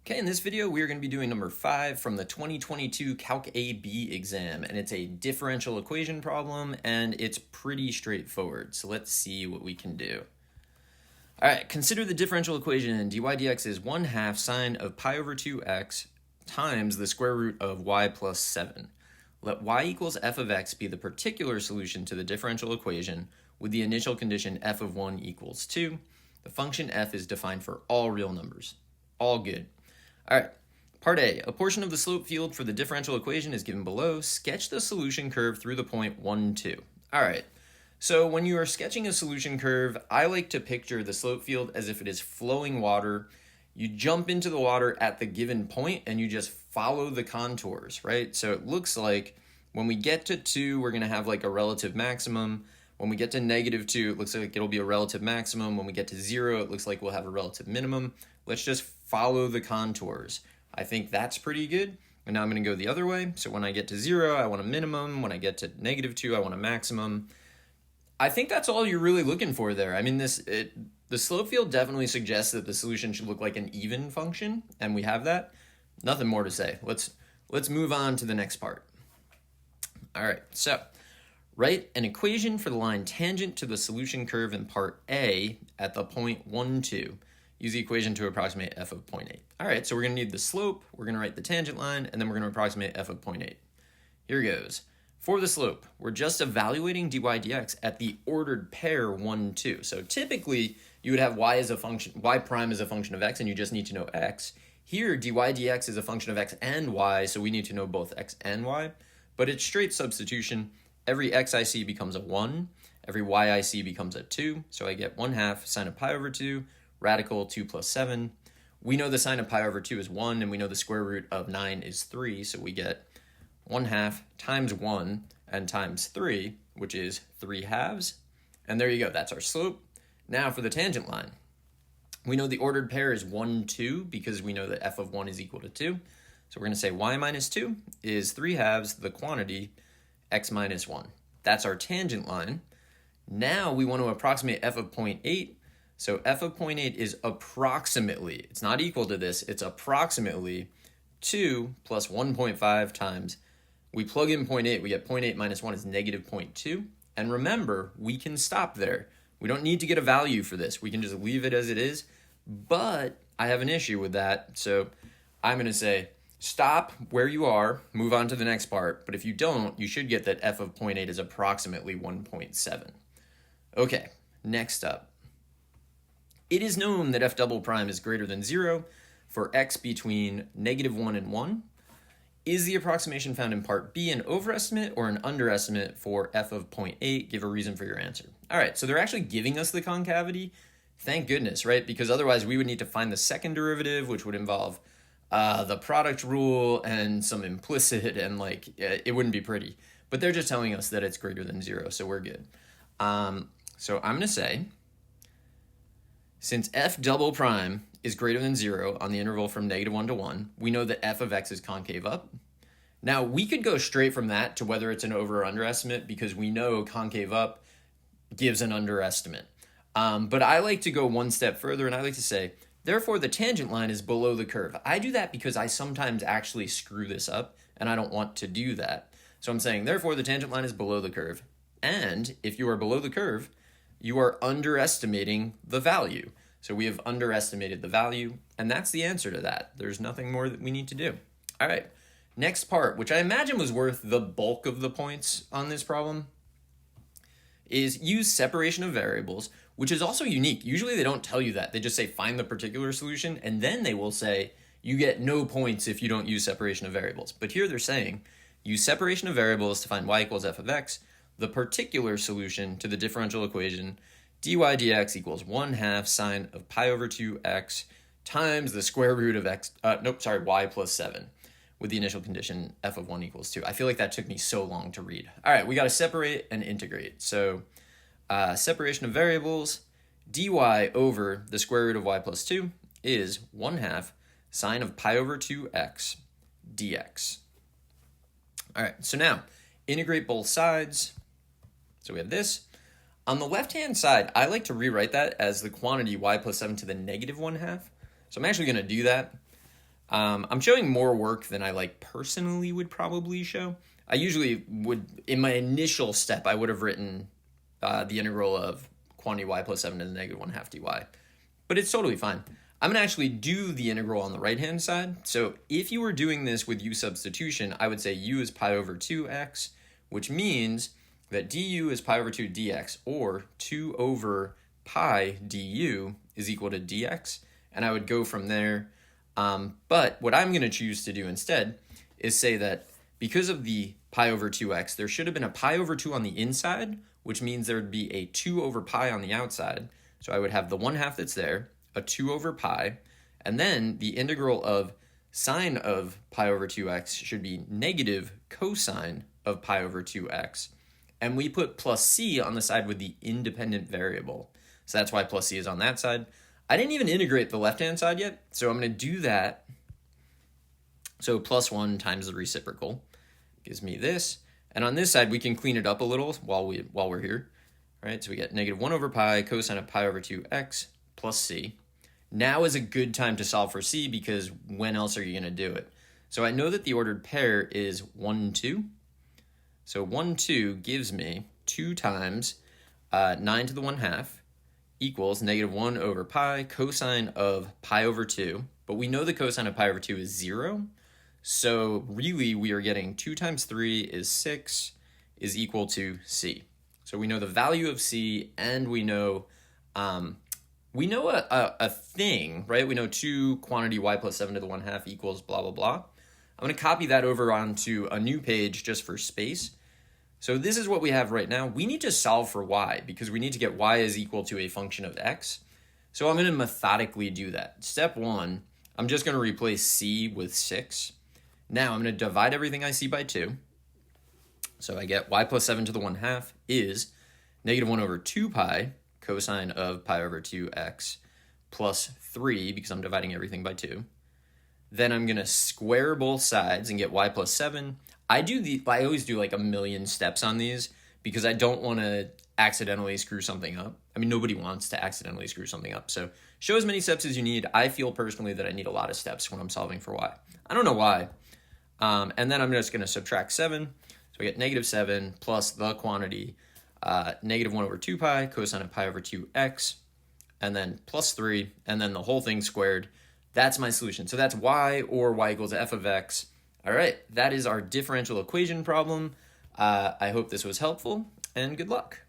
Okay, in this video, we are going to be doing number 5 from the 2022 Calc AB exam, and it's a differential equation problem, and it's pretty straightforward. So let's see what we can do. All right, consider the differential equation dy dx is 1/2 sine of pi over 2x times the square root of y plus 7. Let y equals f of x be the particular solution to the differential equation with the initial condition f of 1 equals 2. The function f is defined for all real numbers. All good. All right, part A, a portion of the slope field for the differential equation is given below. Sketch the solution curve through the point 1, 2. All right, so when you are sketching a solution curve, I like to picture the slope field as if it is flowing water. You jump into the water at the given point and you just follow the contours, right? So it looks like when we get to 2, we're going to have like a relative maximum. When we get to -2, it looks like it'll be a relative maximum. When we get to 0, it looks like we'll have a relative minimum. Let's just follow the contours. I think that's pretty good. And now I'm going to go the other way. So when I get to 0, I want a minimum. When I get to -2, I want a maximum. I think that's all you're really looking for there. I mean, the slope field definitely suggests that the solution should look like an even function, and we have that. Nothing more to say. Let's move on to the next part. All right, so write an equation for the line tangent to the solution curve in part A at the point 1, 2. Use the equation to approximate f of 0.8. All right, so we're going to need the slope, we're going to write the tangent line, and then we're going to approximate f of 0.8. Here goes. For the slope, we're just evaluating dy dx at the ordered pair 1, 2. So typically, you would have y prime as a function of x, and you just need to know x. Here, dy dx is a function of x and y, so we need to know both x and y. But it's straight substitution. Every x I see becomes a 1. Every y I see becomes a 2. So I get 1/2 sine of pi over 2, radical 2 plus 7. We know the sine of pi over 2 is 1, and we know the square root of 9 is 3. So we get 1/2 times 1 and times 3, which is 3/2. And there you go. That's our slope. Now for the tangent line. We know the ordered pair is 1, 2 because we know that f of 1 is equal to 2. So we're going to say y minus 2 is 3/2 the quantity x minus 1. That's our tangent line. Now we want to approximate f of 0.8. So f of 0.8 is approximately, it's not equal to this, it's approximately 2 plus 1.5 times, we plug in 0.8, we get 0.8 minus 1 is -0.2. And remember, we can stop there. We don't need to get a value for this. We can just leave it as it is. But I have an issue with that. So I'm going to say, stop where you are, move on to the next part. But if you don't, you should get that f of 0.8 is approximately 1.7. Okay, next up. It is known that f double prime is greater than 0 for x between -1 and 1. Is the approximation found in part B an overestimate or an underestimate for f of 0.8? Give a reason for your answer. All right, so they're actually giving us the concavity. Thank goodness, right? Because otherwise we would need to find the second derivative, which would involve the product rule and some implicit, and like it wouldn't be pretty. But they're just telling us that it's greater than 0, so we're good. So I'm going to say, since f double prime is greater than 0 on the interval from -1 to 1, we know that f of x is concave up. Now, we could go straight from that to whether it's an over or underestimate because we know concave up gives an underestimate. But I like to go one step further, and I like to say, therefore, the tangent line is below the curve. I do that because I sometimes actually screw this up, and I don't want to do that. So I'm saying, therefore, the tangent line is below the curve. And if you are below the curve, you are underestimating the value. So we have underestimated the value, and that's the answer to that. There's nothing more that we need to do. All right, next part, which I imagine was worth the bulk of the points on this problem, is use separation of variables, which is also unique. Usually they don't tell you that. They just say find the particular solution, and then they will say you get no points if you don't use separation of variables. But here they're saying use separation of variables to find y equals f of x, the particular solution to the differential equation dy dx equals 1/2 sine of pi over 2x times the square root of y plus 7 with the initial condition f of 1 equals 2. I feel like that took me so long to read. All right, we got to separate and integrate. So separation of variables, dy over the square root of y plus 2 is 1/2 sine of pi over 2x dx. All right, so now integrate both sides. So we have this. On the left-hand side, I like to rewrite that as the quantity y plus 7 to the -1/2. So I'm actually going to do that. I'm showing more work than I personally would probably show. I usually would, in my initial step, I would have written the integral of quantity y plus 7 to the negative 1/2 dy. But it's totally fine. I'm going to actually do the integral on the right-hand side. So if you were doing this with u substitution, I would say u is pi over 2x, which means that du is pi over 2 dx, or 2 over pi du is equal to dx. And I would go from there. But what I'm going to choose to do instead is say that because of the pi over 2x, there should have been a pi over 2 on the inside, which means there would be a 2 over pi on the outside. So I would have the 1/2 that's there, a 2 over pi, and then the integral of sine of pi over 2x should be negative cosine of pi over 2x. And we put plus c on the side with the independent variable. So that's why plus c is on that side. I didn't even integrate the left-hand side yet, so I'm going to do that. So plus 1 times the reciprocal gives me this. And on this side, we can clean it up a little while we're here. Right? So we get negative 1 over pi cosine of pi over 2x plus c. Now is a good time to solve for c, because when else are you going to do it? So I know that the ordered pair is 1, 2. So 1, 2 gives me 2 times 9 to the 1/2 equals negative 1 over pi cosine of pi over 2. But we know the cosine of pi over 2 is 0. So really we are getting 2 times 3 is 6 is equal to c. So we know the value of c, and we know a thing, right? We know 2 quantity y plus 7 to the 1/2 equals blah, blah, blah. I'm going to copy that over onto a new page just for space. So this is what we have right now. We need to solve for y, because we need to get y is equal to a function of x. So I'm going to methodically do that. Step 1, I'm just going to replace c with 6. Now I'm going to divide everything I see by 2. So I get y plus 7 to the 1/2 is negative 1 over 2 pi cosine of pi over 2x plus 3, because I'm dividing everything by 2. Then I'm going to square both sides and get y plus 7. I always do like a million steps on these, because I don't want to accidentally screw something up. I mean, nobody wants to accidentally screw something up. So show as many steps as you need. I feel personally that I need a lot of steps when I'm solving for y. I don't know why. And then I'm just going to subtract 7. So I get negative 7 plus the quantity, negative 1 over 2 pi cosine of pi over 2x, and then plus 3, and then the whole thing squared. That's my solution. So that's y, or y equals f of x. All right, that is our differential equation problem. I hope this was helpful, and good luck.